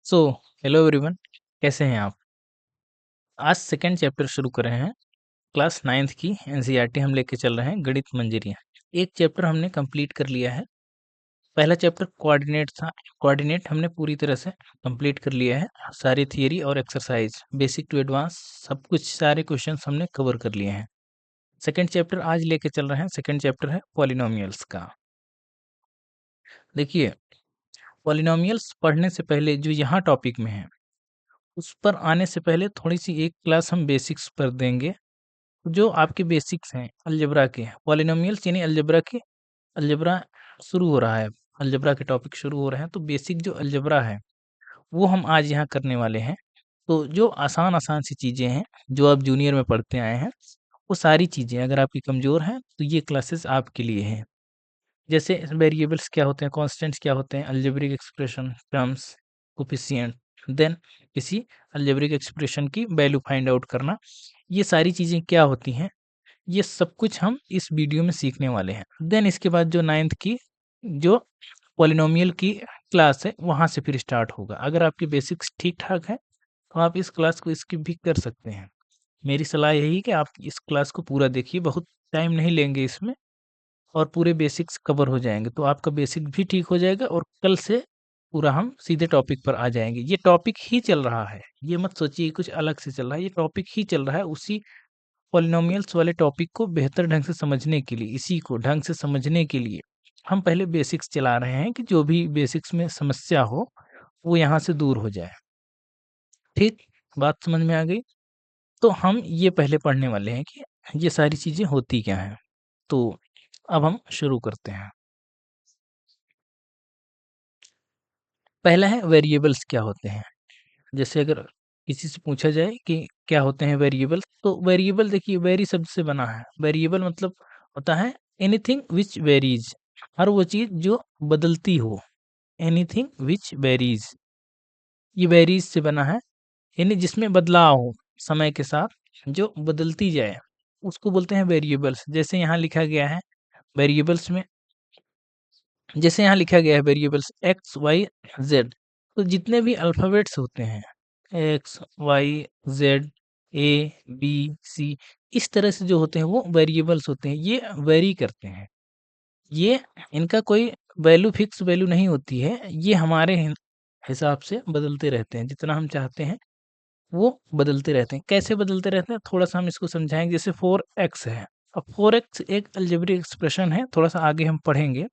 So hello everyone, कैसे हैं आप? आज सेकंड चैप्टर शुरू कर रहे हैं। क्लास 9th की एनसीईआरटी हम लेके चल रहे हैं, गणित मंजरियाँ। एक चैप्टर हमने कंप्लीट कर लिया है। पहला चैप्टर कोऑर्डिनेट था। कोऑर्डिनेट हमने पूरी तरह से कंप्लीट कर लिया है। सारी थियरी और एक्सरसाइज, बेसिक टू एडवांस, सब कुछ सारे क्वेश्चंस हमने कवर कर लिए हैं। सेकंड चैप्टर आज लेके चल रहे हैं। सेकंड चैप्टर है पॉलिनोमियल्स का। देखिए, पॉलिनोमियल्स पढ़ने से पहले जो यहाँ टॉपिक में है, उस पर आने से पहले थोड़ी-सी एक क्लास हम बेसिक्स पर देंगे। जो आपके बेसिक्स हैं अलजेब्रा के, पॉलिनोमियल्स यानी अलजेब्रा के, अलजेब्रा शुरू हो रहा है, अलजेब्रा के टॉपिक शुरू हो रहे हैं, तो बेसिक जो अलजेब्रा है, वो हम आज यहाँ करने वाले हैं। तो जो आसान-आसान सी चीज़ें हैं, जो आप जूनियर में पढ़ते आए हैं, वो सारी चीज़ें अगर आपकी कमज़ोर हैं, तो ये क्लासेस आपके लिए हैं। जैसे वेरिएबल्स क्या होते हैं, कांस्टेंट्स क्या होते हैं, algebraic expression, terms, coefficient, then किसी अलजेब्रिक एक्सप्रेशन की वैल्यू फाइंड आउट करना, ये सारी चीज़ें क्या होती हैं, ये सब कुछ हम इस वीडियो में सीखने वाले हैं। देन इसके बाद जो 9th की जो पॉलिनोमियल की क्लास है, वहाँ से फिर स्टार्ट होगा। अगर आपके बेसिक्स ठीक-ठाक हैं, तो आप इस क्लास को स्किप भी कर सकते हैं। मेरी सलाह यही है कि आप इस क्लास को पूरा देखिए, बहुत टाइम नहीं लेंगे इसमें और पूरे बेसिक्स कवर हो जाएँगे। तो आपका बेसिक भी ठीक हो जाएगा और कल से पूरा हम सीधे टॉपिक पर आ जाएँगे। ये टॉपिक ही चल रहा है, ये मत सोचिए कुछ अलग से चल रहा है, ये टॉपिक ही चल रहा है। उसी पॉलिनोमियल्स वाले टॉपिक को बेहतर ढंग से समझने के लिए, इसी को ढंग से समझने के लिए हम पहले बेसिक्स चला रहे हैं कि जो भी बेसिक्स में समस्या हो, वो यहाँ से दूर हो जाए। ठीक? बात समझ में आ गई? तो हम ये पहले पढ़ने वाले हैं कि ये सारी चीज़ें होती क्या हैं। तो अब हम शुरू करते हैं। पहला है वेरिएबल्स क्या होते हैं? जैसे अगर किसी से पूछा जाए कि क्या होते हैं वेरिएबल, तो वेरिएबल देखिए वेरी शब्द से बना है। वेरिएबल मतलब होता है एनीथिंग व्हिच वेरीज, हर वो चीज़ जो बदलती हो। एनीथिंग व्हिच वेरीज, ये वेरीज से बना है, यानी जिसमें बदलाव हो समय के साथ, जो बदलती जाए, उसको बोलते हैं वेरिएबल्स। जैसे यहाँ लिखा गया है वेरिएबल्स में, जैसे यहाँ लिखा गया है वेरिएबल्स एक्स वाई जेड, तो जितने भी अल्फ़ाबेट्स होते हैं X Y Z A B C, इस तरह से जो होते हैं वो वेरिएबल्स होते हैं। ये वेरी करते हैं, ये इनका कोई वैल्यू फिक्स वैल्यू नहीं होती है, ये हमारे हिसाब से बदलते रहते हैं। जितना हम चाहते हैं वो बदलते रहते हैं। कैसे बदलते रहते हैं, थोड़ा सा हम इसको समझाएंगे। जैसे 4x है, अब 4x एक अलजेब्रिक एक्सप्रेशन है, थोड़ा सा आगे हम पढ़ेंगे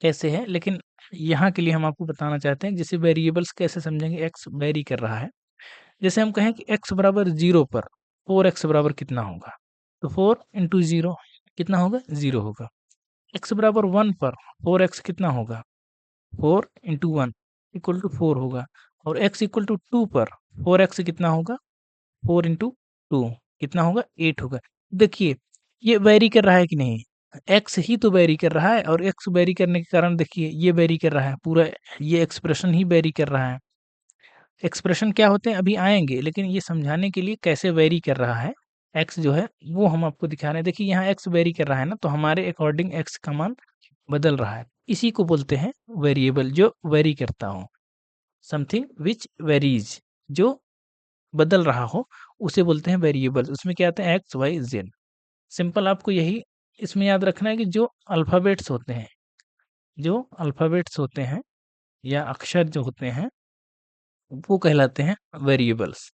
कैसे है, लेकिन यहाँ के लिए हम आपको बताना चाहते हैं जैसे वेरिएबल्स कैसे समझेंगे। एक्स वेरी कर रहा है, जैसे हम कहें कि x बराबर 0 पर 4x बराबर कितना होगा, तो 4 इंटू 0 कितना होगा, 0 होगा। x बराबर 1 पर 4x कितना होगा, 4 इंटू 1 इक्वल टू 4 होगा। और x इक्वल टू 2 पर 4x कितना होगा, 4 इंटू 2 कितना होगा, 8 होगा। देखिए ये वेरी कर रहा है कि नहीं, एक्स ही तो वेरी कर रहा है, और एक्स वेरी करने के कारण देखिए ये वेरी कर रहा है, पूरा ये एक्सप्रेशन ही वेरी कर रहा है। एक्सप्रेशन क्या होते हैं अभी आएंगे, लेकिन ये समझाने के लिए कैसे वेरी कर रहा है एक्स जो है, वो हम आपको दिखा रहे हैं। देखिए यहाँ एक्स वेरी कर रहा है ना, तो हमारे अकॉर्डिंग एक्स का मान बदल रहा है। इसी को बोलते हैं वेरिएबल, जो वेरी करता हो। समथिंग विच वेरीज, जो बदल रहा हो, उसे बोलते हैं वेरिएबल। उसमें क्या आता है, एक्स वाई जेड। सिंपल आपको यही इसमें याद रखना है कि जो अल्फ़ाबेट्स होते हैं, जो अल्फ़ाबेट्स होते हैं या अक्षर जो होते हैं, वो कहलाते हैं वेरिएबल्स।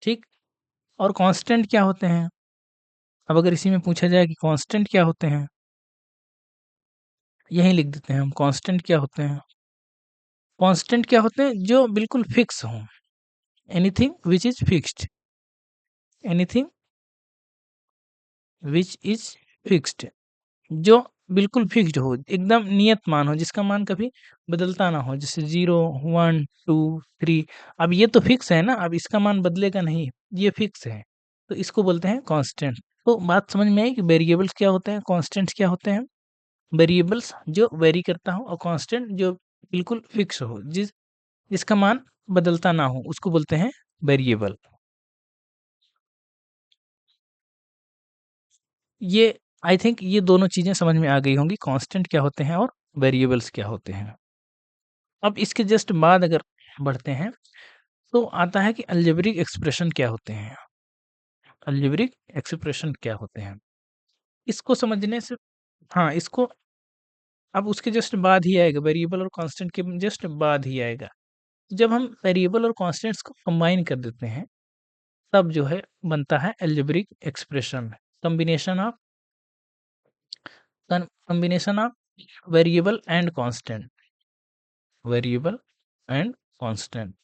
ठीक? और कांस्टेंट क्या होते हैं? अब अगर इसी में पूछा जाए कि कांस्टेंट क्या होते हैं? यहीं लिख देते हैं हम, कांस्टेंट क्या होते हैं? कांस्टेंट क्या होते हैं? जो बिल्कुल फिक्स हों। Anything which is fixed, anything which is fixed, जो बिल्कुल फिक्स्ड हो, एकदम नियत मान हो, जिसका मान कभी बदलता ना हो। जैसे 0, 1, 2, 3, अब ये तो फिक्स है ना, अब इसका मान बदलेगा नहीं, ये फिक्स है। तो इसको बोलते हैं कांस्टेंट। तो बात समझ में आई कि वेरिएबल्स क्या होते हैं, कांस्टेंट्स क्या होते हैं? वेरिएबल्स जो वेरी करता हो, और कांस्टेंट जो बिल्कुल फिक्स हो, जिसका मान बदलता ना हो, उसको बोलते हैं वेरिएबल। ये आई थिंक ये दोनों चीज़ें समझ में आ गई होंगी, कांस्टेंट क्या होते हैं और वेरिएबल्स क्या होते हैं। अब इसके जस्ट बाद अगर बढ़ते हैं, तो आता है कि अलजेब्रिक एक्सप्रेशन क्या होते हैं? अलजेब्रिक एक्सप्रेशन क्या होते हैं? इसको समझने से हाँ, इसको अब उसके जस्ट बाद ही आएगा, वेरिएबल और कांस्टेंट के जस्ट बाद ही आएगा। जब हम वेरिएबल और कांस्टेंट्स को कंबाइन कर देते हैं, तब जो है बनता है algebraic expression. Combination of combination of variable and constant, variable and constant,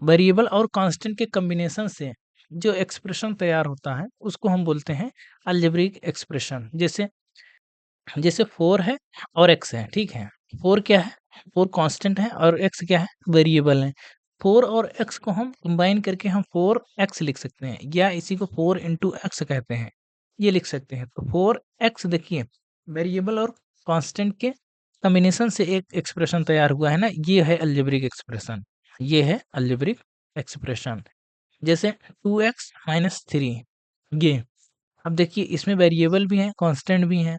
variable और कांस्टेंट के कॉम्बिनेशन से जो एक्सप्रेशन तैयार होता है उसको हम बोलते हैं अलजेब्रिक एक्सप्रेशन। जैसे जैसे 4 है और x है, ठीक है? 4 क्या है? 4 कांस्टेंट है और x क्या है? वेरिएबल है। 4 और x को हम कंबाइन करके हम 4x लिख सकते हैं या इसी को 4 इंटू एक्स कहते हैं, ये लिख सकते हैं। तो 4x देखिए, वेरिएबल और कांस्टेंट के कॉम्बिनेशन से एक एक्सप्रेशन तैयार हुआ है ना, ये है अलजेब्रिक एक्सप्रेशन, ये है अलजेब्रिक एक्सप्रेशन। जैसे 2x माइनस 3, ये अब देखिए इसमें वेरिएबल भी है, कांस्टेंट भी है,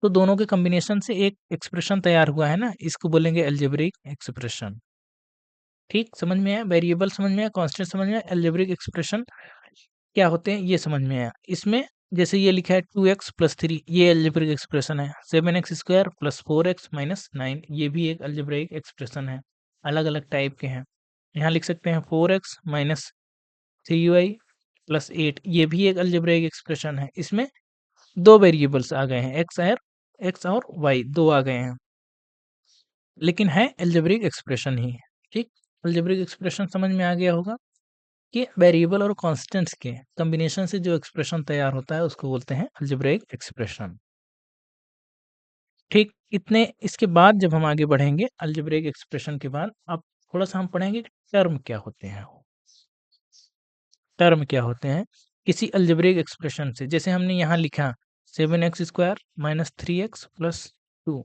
तो दोनों के कॉम्बिनेशन से एक एक्सप्रेशन तैयार हुआ है ना, इसको बोलेंगे अलजेब्रिक एक्सप्रेशन। ठीक, समझ में आया? वेरिएबल समझ में आया, कांस्टेंट समझ में आया, अलजेब्रिक एक्सप्रेशन क्या होते हैं ये समझ में आया। इसमें जैसे ये लिखा है 2x प्लस 3, ये अलजेब्रिक एक्सप्रेशन है। 7x square plus 4x minus 9, ये भी एक अलजेब्रिक एक्सप्रेशन है। अलग अलग टाइप के हैं। यहाँ लिख सकते हैं 4x माइनस 3y प्लस 8, ये भी एक अलजेब्रिक एक्सप्रेशन है। इसमें दो वेरिएबल्स आ गए हैं, एक्स और वाई, दो आ गए हैं, लेकिन है अलजेब्रिक एक्सप्रेशन ही है। ठीक, अलजेब्रिक एक्सप्रेशन समझ में आ गया होगा कि वेरिएबल और कांस्टेंट्स के कॉम्बिनेशन से जो एक्सप्रेशन तैयार होता है उसको बोलते हैं अलजेब्रिक एक्सप्रेशन। ठीक, इतने इसके बाद जब हम आगे बढ़ेंगे अलजेब्रिक एक्सप्रेशन के बाद, अब थोड़ा सा हम पढ़ेंगे कि टर्म क्या होते हैं। टर्म क्या होते हैं किसी अलजेब्रिक एक्सप्रेशन से? जैसे हमने यहाँ लिखा 7x square minus 3x plus 2,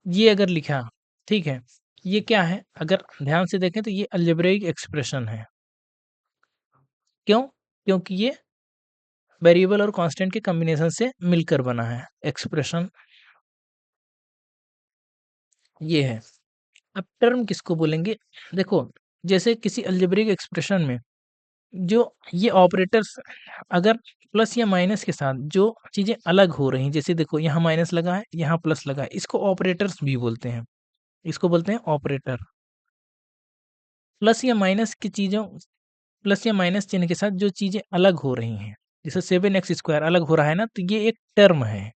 ये अगर लिखा, ठीक है, ये क्या है? अगर ध्यान से देखें तो ये अलजेब्रिक एक्सप्रेशन है। क्यों? क्योंकि ये वेरिएबल और कांस्टेंट के कॉम्बिनेशन से मिलकर बना है एक्सप्रेशन, ये है। अब टर्म किसको बोलेंगे? देखो, जैसे किसी अलजेब्रिक एक्सप्रेशन में जो ये ऑपरेटर्स अगर प्लस या माइनस के साथ जो चीजें अलग हो रही हैं, जैसे देखो यहाँ माइनस लगा है, यहाँ प्लस लगा है, इसको ऑपरेटर्स भी बोलते हैं, इसको बोलते हैं ऑपरेटर। प्लस या माइनस की चीजों प्लस या माइनस चिन्ह के साथ जो चीजें अलग हो रही हैं, जैसे 7x स्क्वायर अलग हो रहा है ना, तो ये एक टर्म है,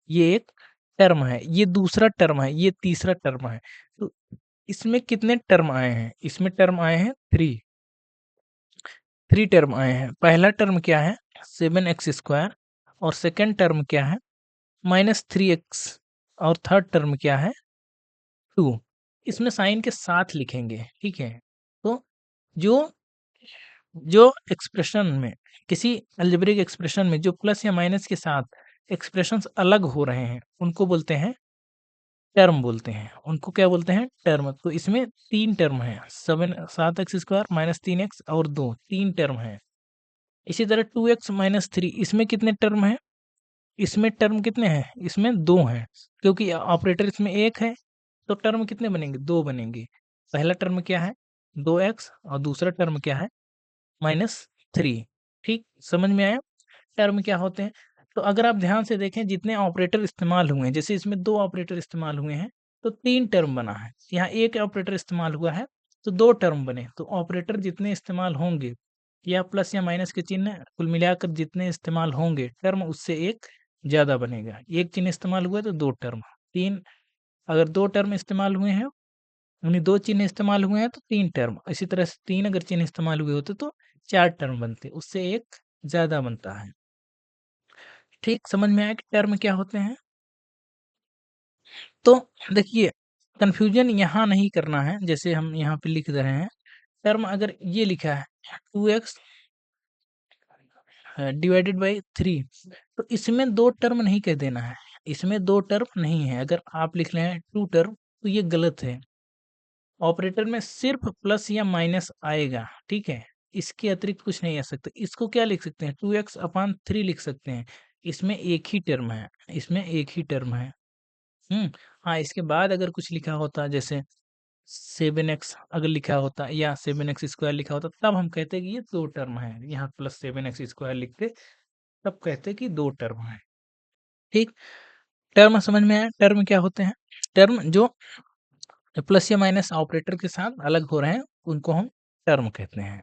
ये एक टर्म है, ये दूसरा टर्म है, ये तीसरा टर्म है। तो इसमें कितने टर्म आए हैं? इसमें टर्म आए हैं 3, 3 टर्म आए हैं। पहला टर्म क्या है? 7x स्क्वायर, और सेकंड टर्म क्या है? माइनस 3x, और थर्ड टर्म क्या है? 2। इसमें साइन के साथ लिखेंगे, ठीक है? तो जो जो एक्सप्रेशन में किसी अलजेब्रिक एक्सप्रेशन में जो प्लस या माइनस के साथ एक्सप्रेशंस अलग हो रहे हैं उनको बोलते हैं टर्म, बोलते हैं उनको क्या बोलते हैं? टर्म। तो इसमें 3 टर्म हैं, 7x स्क्वायर माइनस 3x और 2, 3 टर्म हैं। इसी तरह 2x माइनस 3, इसमें कितने टर्म हैं? इसमें टर्म कितने हैं? इसमें 2 हैं, क्योंकि ऑपरेटर इसमें एक है, तो टर्म कितने बनेंगे? 2 बनेंगे। पहला टर्म क्या है? 2x, और दूसरा टर्म क्या है? माइनस 3। ठीक, समझ में आया टर्म क्या होते हैं? तो अगर आप ध्यान से देखें जितने ऑपरेटर इस्तेमाल हुए हैं, जैसे इसमें 2 ऑपरेटर इस्तेमाल हुए हैं, तो 3 टर्म बना है। यहाँ 1 ऑपरेटर इस्तेमाल हुआ है, तो 2 टर्म बने। तो ऑपरेटर जितने इस्तेमाल होंगे या प्लस या माइनस के चिन्ह कुल मिलाकर जितने इस्तेमाल होंगे, टर्म उससे एक ज़्यादा बनेगा। 1 चिन्ह इस्तेमाल हुआ है तो 2 टर्म, 3 अगर 2 टर्म इस्तेमाल हुए हैं, यानी 2 चिन्ह इस्तेमाल हुए हैं तो 3 टर्म। इसी तरह से 3 अगर चिन्ह इस्तेमाल हुए होते तो 4 टर्म बनते, उससे एक ज़्यादा बनता है। ठीक, समझ में आया कि टर्म क्या होते हैं? तो देखिए, कन्फ्यूज़न यहाँ नहीं करना है, जैसे हम यहाँ पे लिख दे रहे हैं। टर्म अगर ये लिखा है 2x डिवाइडेड बाय 3, तो इसमें 2 टर्म नहीं कह देना है, इसमें 2 टर्म नहीं है। अगर आप लिख रहे हैं 2 टर्म तो ये गलत है। ऑपरेटर में सिर्फ प्लस या माइनस आएगा, ठीक है? इसके अतिरिक्त कुछ नहीं आ सकता। इसको क्या लिख सकते हैं? 2x अपॉन 3 लिख सकते हैं। इसमें एक ही टर्म है, इसमें एक ही टर्म है। हाँ, इसके बाद अगर कुछ लिखा होता, जैसे 7x अगर लिखा होता या 7x स्क्वायर लिखा होता, तब हम कहते कि ये 2 टर्म है। यहाँ प्लस 7x स्क्वायर लिखते, तब कहते कि 2 टर्म है। ठीक, टर्म समझ में आया? टर्म क्या होते हैं? टर्म जो प्लस या माइनस ऑपरेटर के साथ अलग हो रहे हैं, उनको हम टर्म कहते हैं।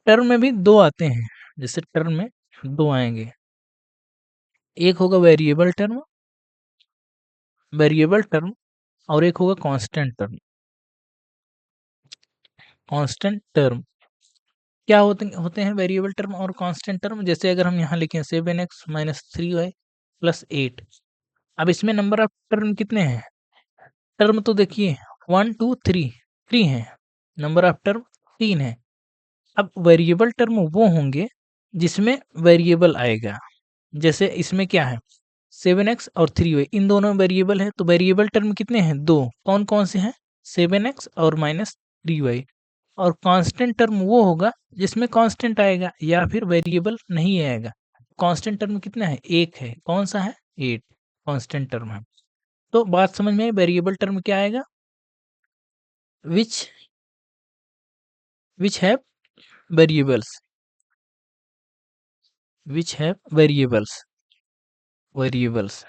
टर्म में भी 2 आते हैं, जैसे टर्म में 2 आएँगे। एक होगा वेरिएबल टर्म और एक होगा कांस्टेंट टर्म। कांस्टेंट टर्म क्या होते हैं वेरिएबल टर्म और कांस्टेंट टर्म? जैसे अगर हम यहाँ लिखें 7x माइनस 3y प्लस 8, अब इसमें नंबर ऑफ टर्म कितने हैं? टर्म तो देखिए 1 2 3 हैं, नंबर ऑफ टर्म 3 है। अब वेरिएबल टर्म वो होंगे जिसमें वेरिएबल आएगा, जैसे इसमें क्या है 7x और 3y, इन दोनों वेरिएबल है, तो वेरिएबल टर्म कितने हैं? 2। कौन कौन से हैं? 7x और माइनस 3y। और कांस्टेंट टर्म वो होगा जिसमें कांस्टेंट आएगा या फिर वेरिएबल नहीं आएगा। कांस्टेंट टर्म कितना है? 1 है। कौन सा है? 8 कांस्टेंट टर्म है। तो बात समझ में आई? वेरिएबल टर्म क्या आएगा? Which which have variables, which have variables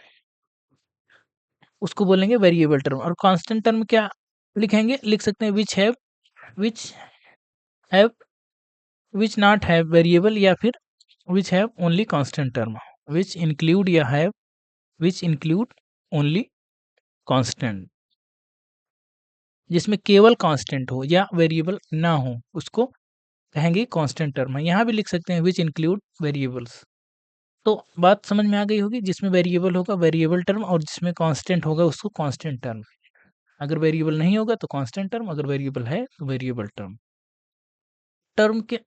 उसको बोलेंगे वेरिएबल टर्म। और कांस्टेंट टर्म क्या लिखेंगे? लिख सकते हैं which have which not have variable या फिर which have only constant term, which include या have which include only constant, जिसमें केवल कांस्टेंट हो या वेरिएबल ना हो उसको कहेंगे कांस्टेंट टर्म है। यहाँ भी लिख सकते हैं विच इंक्लूड वेरिएबल्स। तो बात समझ में आ गई होगी, जिसमें वेरिएबल होगा वेरिएबल टर्म और जिसमें कांस्टेंट होगा उसको कांस्टेंट टर्म। अगर वेरिएबल नहीं होगा तो कांस्टेंट टर्म, अगर वेरिएबल है तो वेरिएबल टर्म। टर्म के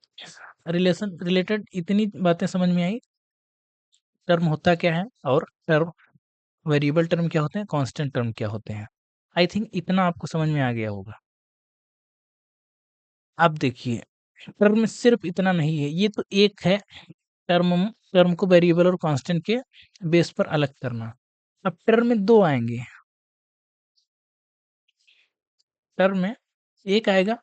रिलेटेड इतनी बातें समझ में आई, टर्म होता क्या है और टर्म वेरिएबल टर्म क्या होते हैं, कांस्टेंट टर्म क्या होते हैं। आई थिंक इतना आपको समझ में आ गया होगा। अब देखिए टर्म में सिर्फ इतना नहीं है, ये तो एक है टर्म टर्म को वेरिएबल और कांस्टेंट के बेस पर अलग करना। अब टर्म में 2 आएंगे। टर्म में एक आएगा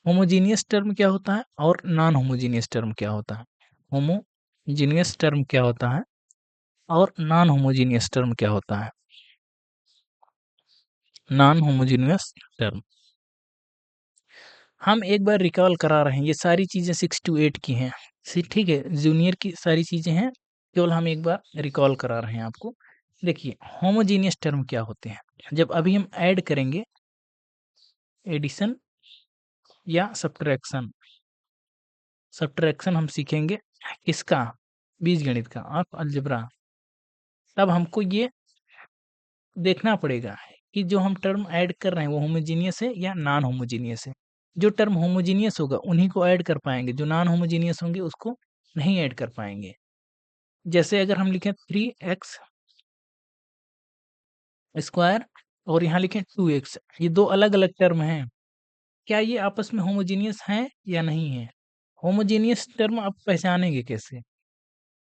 होमोजीनियस टर्म क्या होता है और नॉन होमोजीनियस टर्म क्या होता है। होमोजीनियस टर्म क्या होता है और नॉन होमोजीनियस टर्म क्या होता है। नॉन होमोजीनियस टर्म हम एक बार रिकॉल करा रहे हैं, ये सारी चीज़ें 6 to 8 की हैं। ठीक है, जूनियर की सारी चीज़ें हैं, केवल हम एक बार रिकॉल करा रहे हैं आपको। देखिए होमोजीनियस टर्म क्या होते हैं? जब अभी हम ऐड करेंगे, एडिशन या सब्ट्रैक्शन, सब्ट्रैक्शन हम सीखेंगे किसका? बीजगणित का, ऑफ अलजेब्रा। तब हमको ये देखना पड़ेगा कि जो हम टर्म ऐड कर रहे हैं वो होमोजीनियस है या नॉन होमोजीनियस है। जो टर्म होमोजीनियस होगा उन्हीं को ऐड कर पाएंगे, जो नॉन होमोजीनियस होंगे उसको नहीं ऐड कर पाएंगे। जैसे अगर हम लिखें 3x स्क्वायर और यहाँ लिखें 2x, ये दो अलग अलग टर्म हैं, क्या ये आपस में होमोजीनियस हैं या नहीं है? होमोजीनियस टर्म आप पहचानेंगे कैसे?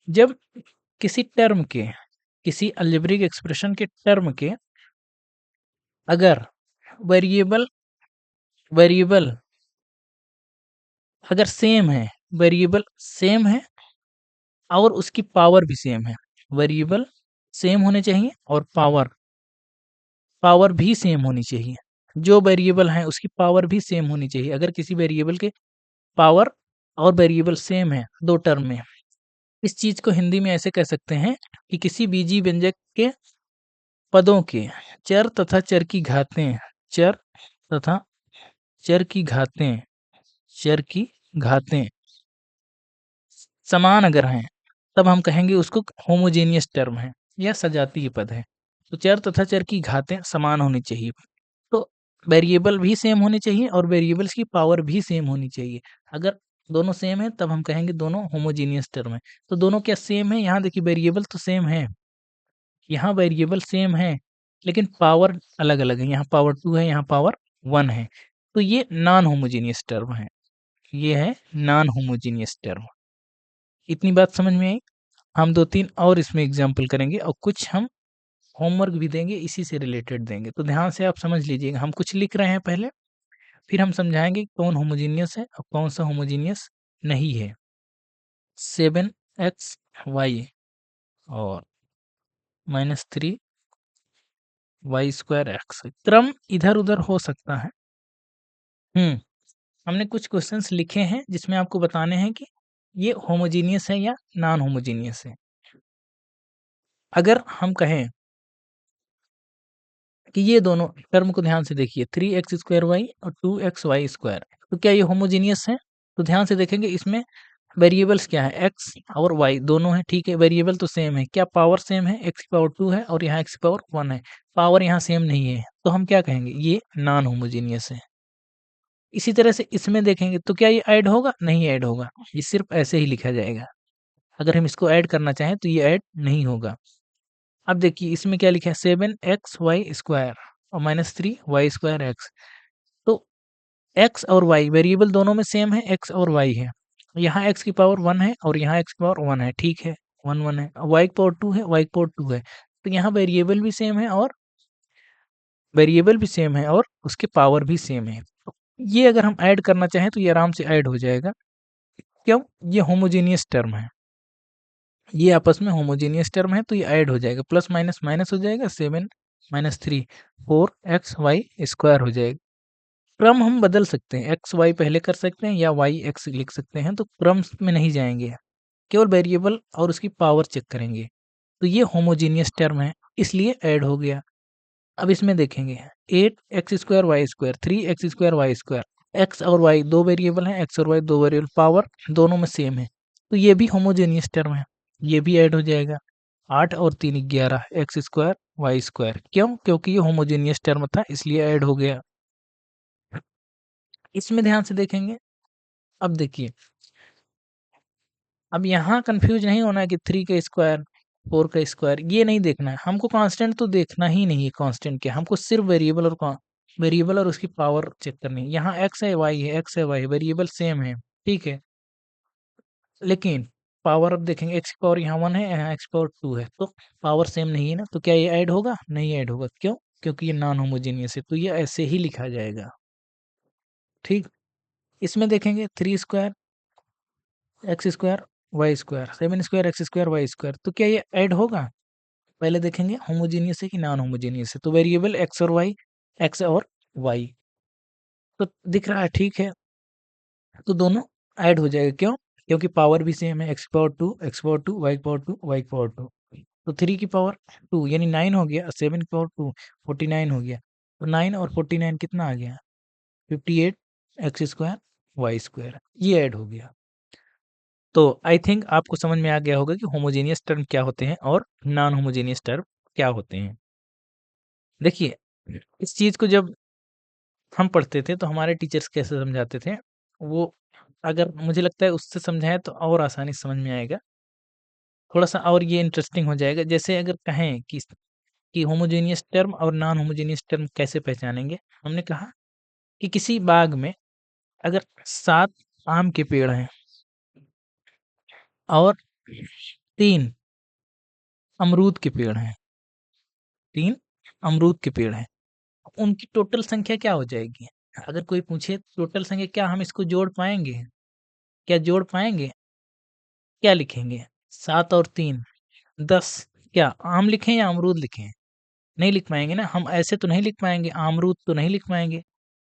जब किसी टर्म के, किसी अलजेब्रिक एक्सप्रेशन के टर्म के अगर वेरिएबल वेरिएबल अगर सेम है, वेरिएबल सेम है और उसकी पावर भी सेम है। वेरिएबल सेम होने चाहिए और पावर पावर भी सेम होनी चाहिए। जो वेरिएबल है उसकी पावर भी सेम होनी चाहिए। अगर किसी वेरिएबल के पावर और वेरिएबल सेम है दो टर्म में, इस चीज को हिंदी में ऐसे कह सकते हैं कि किसी बीजी व्यंजक के पदों के चर तथा चर की घातें, चर तथा चर की घातें, चर की घातें समान अगर हैं, तब हम कहेंगे उसको होमोजेनियस टर्म है या सजातीय पद है। तो चर तथा चर की घातें समान होनी चाहिए। तो वेरिएबल भी सेम होने चाहिए और वेरिएबल्स की पावर भी सेम होनी चाहिए। अगर दोनों सेम है तब हम कहेंगे दोनों होमोजेनियस टर्म है। तो दोनों क्या सेम है? यहाँ देखिए वेरिएबल तो सेम है, यहाँ वेरिएबल सेम है, लेकिन पावर अलग अलग है। यहाँ पावर 2 है, यहाँ पावर 1 है। तो ये नॉन होमोजेनियस टर्म है, ये है नॉन होमोजेनियस टर्म। इतनी बात समझ में आई? हम 2-3 और इसमें एग्जाम्पल करेंगे और कुछ हम होमवर्क भी देंगे, इसी से रिलेटेड देंगे। तो ध्यान से आप समझ लीजिएगा, हम कुछ लिख रहे हैं पहले, फिर हम समझाएँगे कौन होमोजीनियस है और कौन-सा होमोजीनियस नहीं है। 7x y और -3 वाई स्क्वायर एक्स, क्रम इधर-उधर हो सकता है। हुँ, हमने कुछ क्वेश्चंस लिखे हैं जिसमें आपको बताने हैं कि ये होमोजीनियस है या नॉन होमोजीनियस है। अगर हम कहें कि ये दोनों टर्म को ध्यान से देखिए, 3x स्क्वायर वाई और 2x वाई स्क्वायर, तो क्या ये होमोजीनियस है? तो ध्यान से देखेंगे, इसमें वेरिएबल्स क्या है, x और y दोनों हैं, ठीक है, वेरिएबल तो सेम है, क्या पावर सेम है, x की पावर 2 है और यहाँ x की पावर 1 है, पावर यहाँ सेम नहीं है, तो हम क्या कहेंगे, ये नॉन होमोजीनियस है। इसी तरह से इसमें देखेंगे तो क्या ये ऐड होगा? नहीं ऐड होगा, ये सिर्फ ऐसे ही लिखा जाएगा। अगर हम इसको ऐड करना चाहें तो ये ऐड नहीं होगा। अब देखिए इसमें क्या लिखा है, 7x वाई स्क्वायर और -3 वाई स्क्वायर एक्स। तो x और y वेरिएबल दोनों में सेम है, x और y है। यहाँ x की पावर 1 है और यहाँ x की पावर 1 है, ठीक है, 1 1 है। y की पावर 2 है, y की पावर 2 है। तो यहाँ वेरिएबल भी सेम है और उसकी पावर भी सेम है। तो ये अगर हम ऐड करना चाहें तो ये आराम से ऐड हो जाएगा। क्यों? ये होमोजेनियस टर्म है। ये आपस में होमोजेनियस टर्म है तो ये ऐड हो जाएगा, प्लस माइनस माइनस हो जाएगा, 7 -3 4x y स्क्वायर हो जाएगा। क्रम हम बदल सकते हैं, एक्स वाई पहले कर सकते हैं या वाई एक्स लिख सकते हैं, तो क्रम में नहीं जाएंगे, केवल वेरिएबल और उसकी पावर चेक करेंगे। तो ये होमोजीनियस टर्म है, इसलिए ऐड हो गया। अब इसमें देखेंगे 8x square Y square, 3x square Y square, X और वाई दो वेरिएबल हैं, एक्स और वाई दो वेरिएबल, पावर दोनों में सेम है, तो ये भी होमोजेनियस टर्म है, ये भी ऐड हो जाएगा। 8 और 3 11 एक्स स्क्वायर वाई स्क्वायर, क्यों? क्योंकि ये होमोजेनियस टर्म था इसलिए ऐड हो गया। इसमें ध्यान से देखेंगे, अब देखिए, अब यहाँ कंफ्यूज नहीं होना है कि 3 का स्क्वायर 4 का स्क्वायर, ये नहीं देखना है हमको, कांस्टेंट तो देखना ही नहीं है, कांस्टेंट क्या, हमको सिर्फ वेरिएबल और उसकी पावर चेक करनी है। यहाँ एक्स है वाई है, एक्स है वाई, वेरिएबल सेम है, ठीक है, लेकिन पावर अब देखेंगे, एक्स की पावर यहाँ 1 है, यहाँ एक्स की पावर 2 है, तो पावर सेम नहीं है ना, तो क्या ये ऐड होगा? नहीं ऐड होगा, क्यों? क्योंकि ये नॉन होमोजीनियस है, तो ये ऐसे ही लिखा जाएगा, ठीक। इसमें देखेंगे 3 square X square Y square, 7 square X square Y square, तो क्या ये ऐड होगा? पहले देखेंगे होमोजीनियस है कि नॉन होमोजीनियस है, तो वेरिएबल एक्स और वाई, एक्स और वाई, तो दिख रहा है, ठीक है, तो दोनों ऐड हो जाएगा, क्यों? क्योंकि पावर भी सेम है, X power 2 X power 2 Y power 2 Y power 2, तो 3 की पावर 2 यानी 9 हो गया, 7 की पावर 2 49 हो गया, तो 9 और 49 कितना आ गया, 58 एक्स स्क्वायर वाई स्क्वायर, ये ऐड हो गया। तो आई थिंक आपको समझ में आ गया होगा कि होमोजेनियस टर्म क्या होते हैं और नॉन होमोजेनियस टर्म क्या होते हैं। देखिए, इस चीज़ को जब हम पढ़ते थे तो हमारे टीचर्स कैसे समझाते थे, वो अगर मुझे लगता है उससे समझाएँ तो और आसानी से समझ में आएगा। थोड़ा-सा और ये इंटरेस्टिंग हो जाएगा। जैसे अगर कहें कि होमोजेनियस टर्म और नॉन होमोजेनियस टर्म कैसे पहचानेंगे? हमने कहा कि किसी बाग में अगर 7 आम के पेड़ हैं और 3 अमरूद के पेड़ हैं, 3 अमरूद के पेड़ हैं, उनकी टोटल संख्या क्या हो जाएगी? अगर कोई पूछे टोटल संख्या, क्या हम इसको जोड़ पाएँगे? क्या जोड़ पाएँगे? क्या लिखेंगे? 7 और 3 10, क्या आम लिखें या अमरूद लिखें? नहीं लिख पाएँगे ना, हम ऐसे तो नहीं लिख पाएँगे, अमरूद तो नहीं लिख पाएँगे,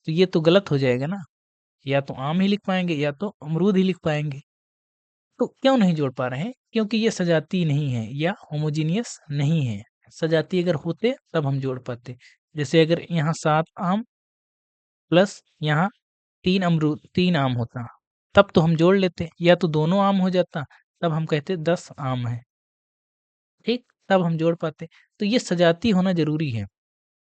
तो ये तो गलत हो जाएगा ना, या तो आम ही लिख पाएँगे या तो अमरूद ही लिख पाएँगे। तो क्यों नहीं जोड़ पा रहे हैं? क्योंकि ये सजातीय नहीं है या होमोजीनियस नहीं है। सजातीय अगर होते तब हम जोड़ पाते। जैसे अगर यहाँ 7 आम प्लस यहाँ 3 आम होता, तब तो हम जोड़ लेते, या तो दोनों आम हो जाता, तब हम कहते 10 आम हैं, ठीक? तब हम जोड़ पाते। तो ये सजातीय होना ज़रूरी है,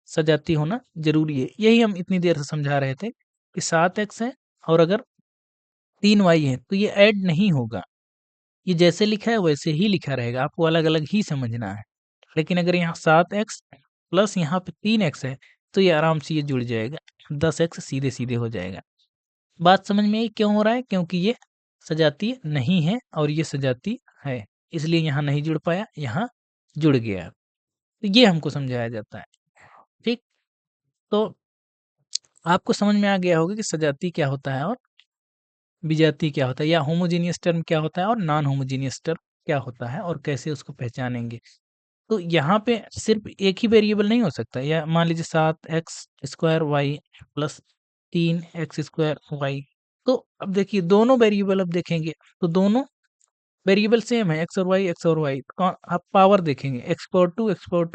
सजातीय होना ज़रूरी है। यही हम इतनी देर से समझा रहे थे कि 7x है और अगर 3y है, तो ये ऐड नहीं होगा। ये जैसे लिखा है वैसे ही लिखा रहेगा, आपको अलग-अलग ही समझना है। लेकिन अगर यहाँ 7x प्लस यहाँ पे 3x है, तो ये आराम से ये जुड़ जाएगा, 10x सीधे-सीधे हो जाएगा। बात समझ में आई क्यों हो रहा है? क्योंकि ये सजातीय नहीं है और ये सजातीय है, इसलिए यहाँ नहीं जुड़ पाया, यहाँ जुड़ गया। तो ये हमको समझाया जाता है, ठीक? तो आपको समझ में आ गया होगा कि सजातीय क्या होता है और विजातीय क्या होता है, या होमोजेनियस टर्म क्या होता है और नॉन होमोजेनियस टर्म क्या होता है और कैसे उसको पहचानेंगे। तो यहाँ पे सिर्फ एक ही वेरिएबल नहीं हो सकता, या मान लीजिए 7x² प्लस 3x²। तो अब देखिए दोनों वेरिएबल अब देखेंगे तो दोनों वेरिएबल सेम है, एक्स और वाई। आप पावर देखेंगे, x⁴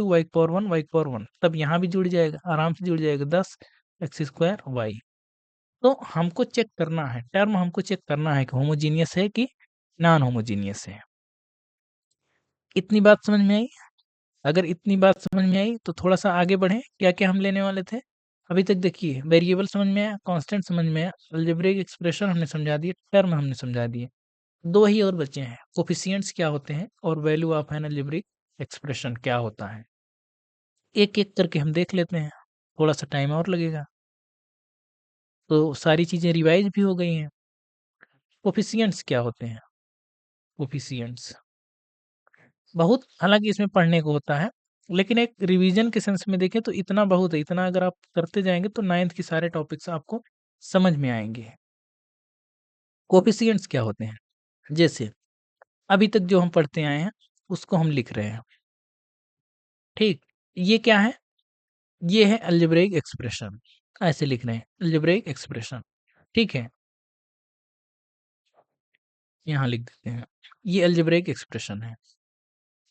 y⁴ तब यहाँ भी जुड़ जाएगा, आराम से जुड़ जाएगा 10x²y। तो हमको चेक करना है, टर्म हमको चेक करना है कि होमोजीनियस है कि नॉन होमोजीनियस है। इतनी बात समझ में आई? अगर इतनी बात समझ में आई तो थोड़ा-सा आगे बढ़ें, क्या-क्या हम लेने वाले थे? अभी तक देखिए वेरिएबल समझ में आया, कांस्टेंट समझ में आया, अलजेब्रिक एक्सप्रेशन हमने समझा दिए, टर्म हमने समझा दिए। 2 ही और बचे हैं, कोएफिशिएंट्स क्या होते हैं और value of N algebraic expression क्या होता है। एक-एक करके हम देख लेते हैं, थोड़ा-सा टाइम और लगेगा। तो सारी चीज़ें रिवाइज़ भी हो गई हैं। कोएफिशिएंट्स क्या होते हैं? कोएफिशिएंट्स बहुत हालाँकि इसमें पढ़ने को होता है, लेकिन एक रिवीजन के सेंस में देखें तो इतना बहुत है, इतना अगर आप करते जाएँगे तो 9th के सारे टॉपिक्स आपको समझ में आएँगे। कोएफिशिएंट्स क्या होते हैं? जैसे अभी तक जो हम पढ़ते आए हैं, उसको हम लिख रहे हैं, ठीक? ये क्या है? ये है अलजेब्रिक एक्सप्रेशन, ऐसे लिख रहे हैं, अलजेब्रिक एक्सप्रेशन, ठीक है? यहाँ लिख देते हैं, ये अलजेब्रिक एक्सप्रेशन है।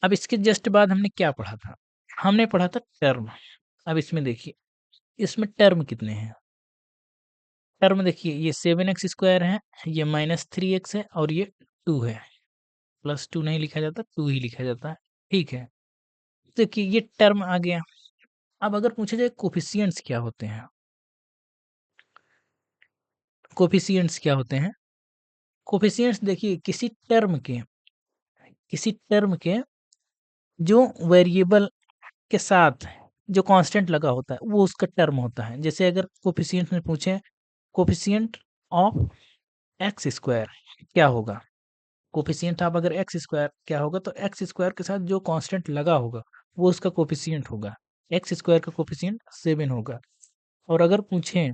अब इसके जस्ट बाद हमने क्या पढ़ा था? हमने पढ़ा था टर्म। अब इसमें देखिए, इसमें टर्म कितने हैं? टर्म देखिए ये 7x² है, ये -3x है और ये 2 है। +2 नहीं लिखा जाता, 2 ही लिखा जाता है, ठीक है? देखिए ये टर्म आ गया। अब अगर पूछा जाए कोएफिशिएंट्स क्या होते हैं? कोएफिशिएंट्स क्या होते हैं? कोएफिशिएंट्स देखिए किसी टर्म के जो वेरिएबल के साथ जो कांस्टेंट लगा होता है, वो उसका टर्म होता है। जैसे अगर कोएफिशिएंट में पूछें, कोएफिशिएंट ऑफ एक्स स्क्वायर क्या होगा? कोएफिशिएंट ऑफ अगर एक्स स्क्वायर क्या होगा, तो एक्स स्क्वायर के साथ जो कांस्टेंट लगा होगा, वो उसका कोएफिशिएंट होगा। एक्स स्क्वायर का कोएफिशिएंट 7 होगा। और अगर पूछें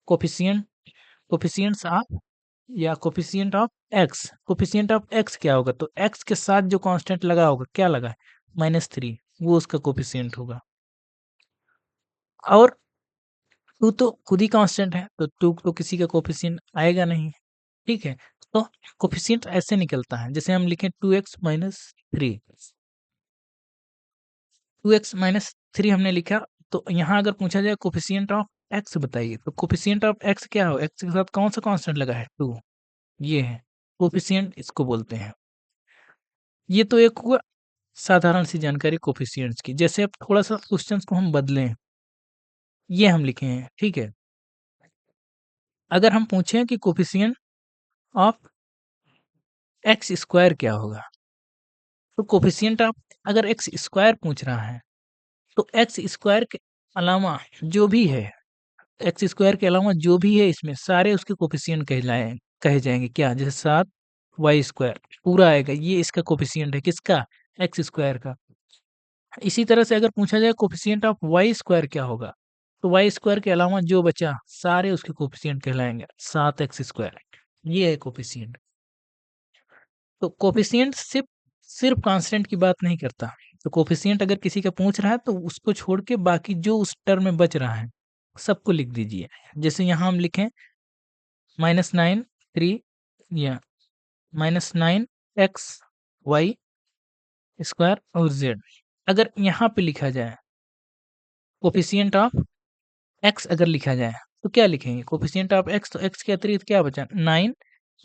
कोएफिशिएंट कोएफिशिएंट्स ऑफ या कोएफिशिएंट ऑफ एक्स क्या होगा, तो एक्स के साथ जो कांस्टेंट लगा होगा, क्या लगा है? -3, वो उसका कोएफिशिएंट होगा। और 2 तो खुद ही कांस्टेंट है, तो 2 तो किसी का कोएफिशिएंट आएगा नहीं, ठीक है? तो कोएफिशिएंट ऐसे निकलता है, जैसे हम लिखें 2x - 3, 2x - 3 हमने लिखा, तो यहाँ अगर पूछा जाए कोएफिशिएंट ऑफ एक्स बताइए, तो कोएफिशिएंट ऑफ एक्स क्या हो? एक्स के साथ कौन-सा कांस्टेंट लगा है? 2, ये है, कोएफिशिएंट इसको बोलते हैं। ये तो एक हुआ साधारण सी जानकारी कोएफिशिएंट्स की। जैसे अब थोड़ा-सा क्वेश्चंस को हम बदलें, ये हम लिखे हैं, ठीक है? अगर हम पूछें कि कोएफिशिएंट ऑफ एक्स स्क्वायर क्या होगा? तो कोएफिशिएंट ऑफ अगर एक्स स्क्वायर पूछ रहा है, तो एक्स स्क्वायर के अलावा जो भी है, एक्स स्क्वायर के अलावा जो भी है इसमें सारे उसके कोएफिशिएंट कहे जाएँगे क्या? जैसे 7 वाई स्क्वायर पूरा आएगा, ये इसका कोएफिशिएंट है, किसका? एक्स स्क्वायर का। इसी तरह से अगर पूछा जाए कोएफिशिएंट ऑफ वाई स्क्वायर क्या होगा? तो वाई स्क्वायर के अलावा जो बचा सारे उसके कोएफिशिएंट कहलाएँगे, 7x स्क्वायर, ये है कोएफिशिएंट। तो कोएफिशिएंट सिर्फ़ कांस्टेंट की बात नहीं करता। तो कोएफिशिएंट अगर किसी का पूछ रहा है तो उसको छोड़ के बाकी जो उस टर्म में बच रहा है, सबको लिख दीजिए। जैसे यहाँ हम लिखें -9 3 या -9x y स्क्वायर और z। अगर यहाँ पे लिखा जाए कोएफिशिएंट ऑफ एक्स अगर लिखा जाए, तो क्या लिखेंगे? कोएफिशिएंट ऑफ एक्स, तो एक्स के अतिरिक्त क्या बचा? 9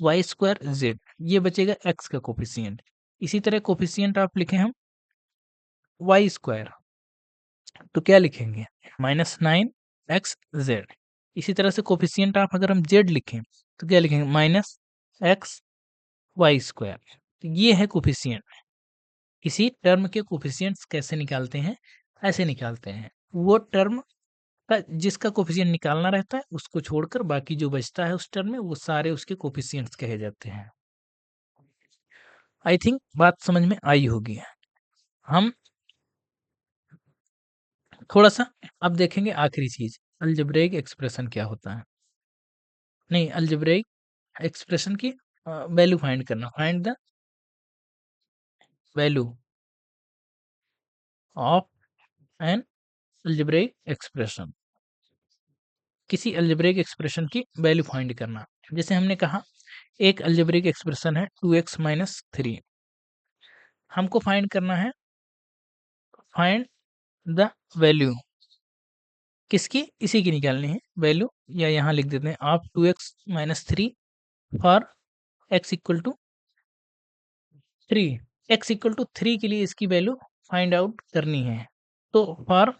वाई स्क्वायर ज़ेड, ये बचेगा एक्स का कोएफिशिएंट। इसी तरह कोएफिशिएंट ऑफ लिखें हम वाई स्क्वायर, तो क्या लिखेंगे? -9 एक्स ज़ेड। इसी तरह से कोएफिशिएंट ऑफ अगर हम ज़ेड लिखें, तो क्या लिखेंगे? -X Y square. तो ये है कोएफिशिएंट। किसी टर्म के कोएफिशिएंट्स कैसे निकालते हैं? ऐसे निकालते हैं। वो टर्म का जिसका कोएफिशिएंट निकालना रहता है, उसको छोड़कर बाकी जो बचता है उस टर्म में, वो सारे उसके कोएफिशिएंट्स कहे जाते हैं। आई थिंक बात समझ में आई होगी। हम थोड़ा-सा अब देखेंगे आखिरी चीज़, अलजेब्रिक एक्सप्रेशन क्या होता है? नहीं, अलजेब्रिक एक्सप्रेशन की वैल्यू फाइंड करना, find the value of N algebraic expression. किसी अलजेब्रिक एक्सप्रेशन की वैल्यू फाइंड करना। जैसे हमने कहा एक अलजेब्रिक एक्सप्रेशन है 2x माइनस 3, हमको फाइंड करना है, फाइंड द वैल्यू किसकी, इसी की निकालनी है वैल्यू, या यहाँ लिख देते हैं आप 2x minus 3 for x equal to 3, x equal to 3 के लिए इसकी वैल्यू फाइंड आउट करनी है। तो फॉर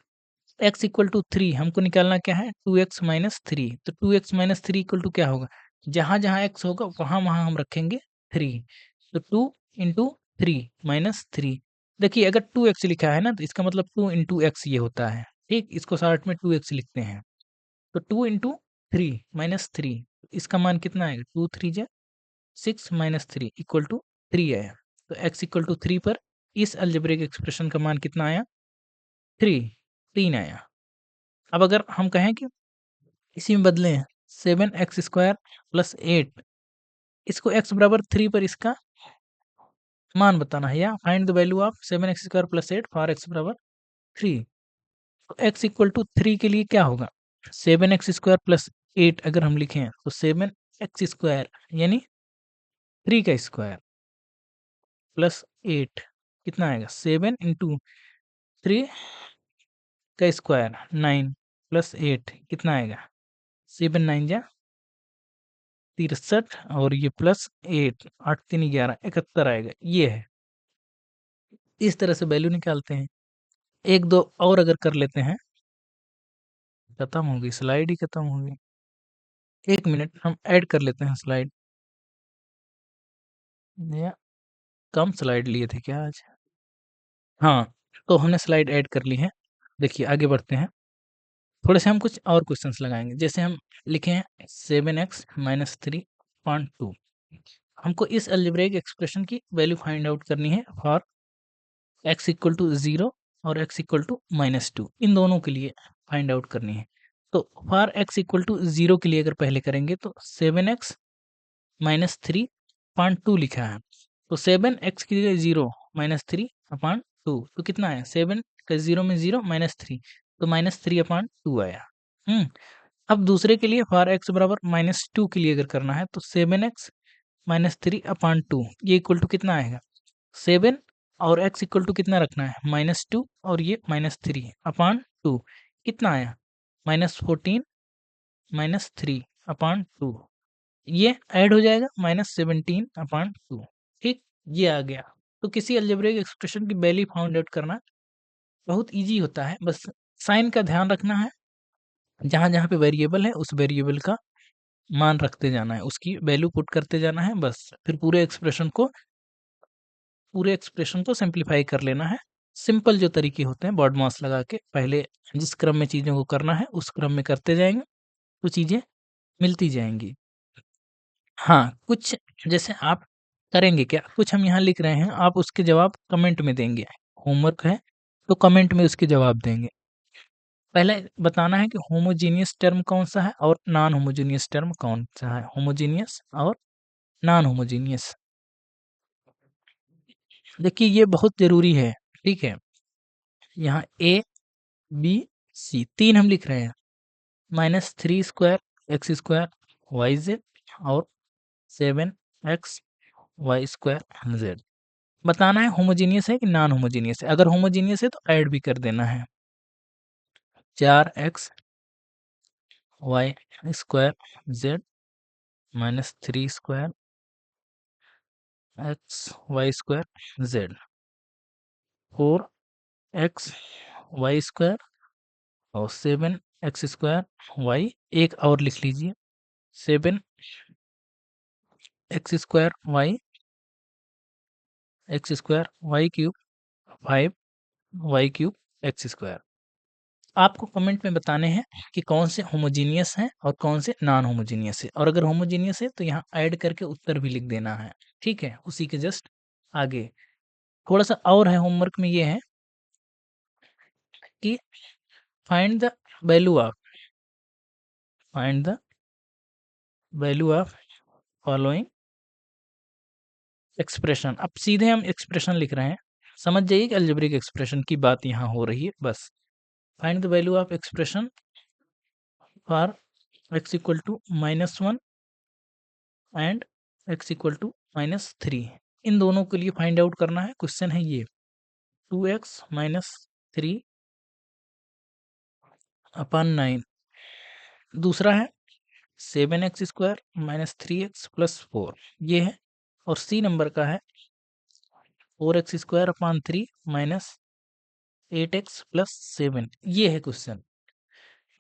x इक्वल टू 3 हमको निकालना क्या है, 2x माइनस 3। तो 2x माइनस 3 इक्वल टू क्या होगा, जहाँ जहाँ x होगा वहाँ वहाँ हम रखेंगे 3। तो 2 इंटू 3 माइनस 3। देखिए अगर 2x लिखा है ना तो इसका मतलब 2 इंटू एक्स ये होता है, ठीक, इसको शॉर्ट में 2x लिखते हैं। तो 2 इंटू 3 माइनस 3, इसका मान कितना आएगा, 2 3 जा 6 माइनस 3 इक्वल टू 3 आया। तो x इक्वल टू 3 पर इस अलजेब्रिक एक्सप्रेशन का मान कितना आया, 3, 3 आया। अब अगर हम कहें कि इसी में बदलें 7x स्क्वायर प्लस 8, इसको x बराबर 3 पर इसका मान बताना है, या find the value of 7x square plus 8 for x बराबर 3। तो x इक्वल टू 3 के लिए क्या होगा, 7x स्क्वायर प्लस 8 अगर हम लिखें तो 7x स्क्वायर यानी 3 का स्क्वायर प्लस 8 कितना आएगा, 7 इंटू 3 का स्क्वायर 9 प्लस 8 कितना आएगा, 7 9 जा 63 और ये प्लस 8 8 3 11 71 आएगा, ये है। इस तरह से वैल्यू निकालते हैं। एक दो और अगर कर लेते हैं, खत्म हो गई स्लाइड ही खत्म हो गई। 1 मिनट हम ऐड कर लेते हैं स्लाइड, या कम स्लाइड लिए थे क्या आज? हाँ, तो हमने स्लाइड ऐड कर ली है। देखिए आगे बढ़ते हैं। थोड़े से हम कुछ और क्वेश्चंस लगाएँगे। जैसे हम लिखे हैं 7x माइनस 3 अपॉन 2। हमको इस अलजेब्रिक एक्सप्रेशन की वैल्यू फाइंड आउट करनी है फॉर x इक्वल टू 0 और x इक्वल टू -2, इन दोनों के लिए फाइंड आउट करनी है। तो फॉर x इक्वल टू 0 के लिए अगर पहले करेंगे तो 7x माइनस 3 अपॉन 2 लिखा है। तो 7x की जगह 0 माइनस 3 अपॉन 2 तो कितना आया, 7 का 0 में 0 माइनस 3 तो माइनस 3 अपॉन 2 आया। अब दूसरे के लिए फॉर x बराबर -2 के लिए अगर करना है तो 7x माइनस 3 अपॉन 2 ये इक्वल टू कितना आएगा, 7 और x इक्वल टू कितना रखना है, -2 और ये -3 अपॉन 2 कितना आया, -14 -3 अपॉन 2, ये ऐड हो जाएगा -17 अपॉन 2, ठीक, ये आ गया। तो किसी अलजेब्रिक एक्सप्रेशन की वैल्यू फाइंड आउट करना बहुत ईज़ी होता है, बस साइन का ध्यान रखना है। जहाँ-जहाँ पे वेरिएबल है उस वेरिएबल का मान रखते जाना है, उसकी वैल्यू पुट करते जाना है बस, फिर पूरे एक्सप्रेशन को सिंप्लीफाई कर लेना है। सिंपल जो तरीके होते हैं बॉड मास लगा के पहले जिस क्रम में चीज़ों को करना है उस क्रम में करते जाएँगे, तो चीज़ें मिलती जाएँगी। हाँ, कुछ जैसे आप करेंगे क्या, कुछ हम यहाँ लिख रहे हैं, आप उसके जवाब कमेंट में देंगे। होमवर्क है, तो कमेंट में उसके जवाब देंगे। पहले बताना है कि होमोजेनियस टर्म कौन-सा है और नॉन होमोजेनियस टर्म कौन-सा है। होमोजेनियस और नॉन होमोजेनियस। देखिए ये बहुत ज़रूरी है, ठीक है? यहाँ ए, बी, सी 3 हम लिख रहे हैं। -3 square X square Y Z और 7x वाई स्क्वायर ज़ेड। बताना है होमोजेनियस है कि नॉन होमोजेनियस है। अगर होमोजेनियस है तो ऐड भी कर देना है। 4x Y square Z -3 square X Y square Z, 4x Y square और 7x स्क्वायर वाई, एक और लिख लीजिए 7x square Y X square Y cube 5 Y cube X square. आपको कमेंट में बताने हैं कि कौन से होमोजीनियस हैं और कौन से नॉन होमोजीनियस है, और अगर होमोजीनियस है तो यहाँ ऐड करके उत्तर भी लिख देना है, ठीक है, उसी के जस्ट आगे। थोड़ा सा और है होमवर्क में, ये है कि find the value of find the value of following expression. अब सीधे हम एक्सप्रेशन लिख रहे हैं, समझ जाइए कि अलजेब्रिक एक्सप्रेशन की बात यहाँ हो रही है बस। Find the value of expression for x equal to -1 and x equal to -3। इन दोनों के लिए फाइंड आउट करना है, क्वेश्चन है ये। 2x minus 3 upon 9। दूसरा है 7x square minus 3x plus 4, ये है। और सी नंबर का है 4x square upon 3 minus 8x plus 7, ये है क्वेश्चन।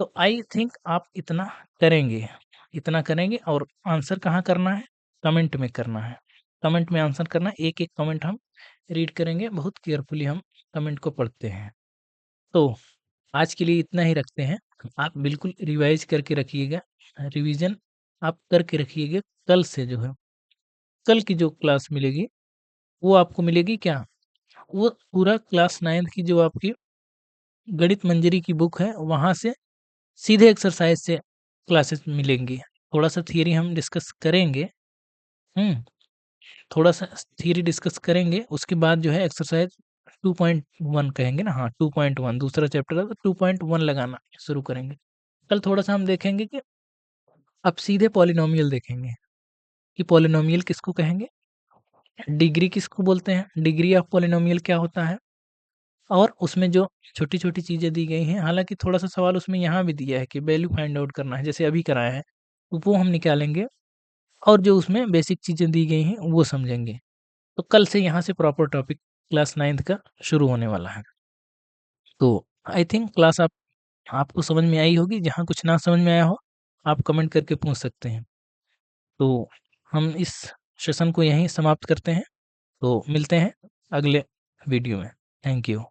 तो आई थिंक आप इतना करेंगे और आंसर कहाँ करना है, कमेंट में करना है। कमेंट में आंसर करना है, एक एक कमेंट हम रीड करेंगे, बहुत केयरफुली हम कमेंट को पढ़ते हैं। तो आज के लिए इतना ही रखते हैं। आप बिल्कुल रिवाइज करके रखिएगा, रिवीजन आप करके रखिएगा। कल से जो है, कल की जो क्लास मिलेगी वो आपको मिलेगी क्या, वो पूरा क्लास 9th की जो आपकी गणित मंजरी की बुक है वहाँ से सीधे एक्सरसाइज से क्लासेस मिलेंगी। थोड़ा सा थियरी हम डिस्कस करेंगे, हम्म थोड़ा सा थियरी डिस्कस करेंगे, उसके बाद जो है एक्सरसाइज 2.1 कहेंगे ना, हाँ 2.1 दूसरा चैप्टर है तो 2.1 लगाना शुरू करेंगे। कल थोड़ा सा हम देखेंगे कि अब सीधे पॉलिनोमियल देखेंगे कि पॉलिनोमियल किसको कहेंगे, डिग्री किसको बोलते हैं, डिग्री ऑफ पॉलिनोमियल क्या होता है, और उसमें जो छोटी-छोटी चीज़ें दी गई हैं, हालाँकि थोड़ा-सा सवाल उसमें यहाँ भी दिया है कि वैल्यू फाइंड आउट करना है, जैसे अभी कराया है, तो वो हम निकालेंगे और जो उसमें बेसिक चीज़ें दी गई हैं, वो समझेंगे। तो कल से यहाँ से प्रॉपर टॉपिक क्लास 9th का शुरू होने वाला है। तो आई थिंक क्लास आपको समझ में आई होगी, जहाँ कुछ ना समझ में आया हो, आप कमेंट करके पूछ सकते हैं। तो हम इस सेशन को यहीं समाप्त करते हैं, तो मिलते हैं अगले वीडियो में। Thank you.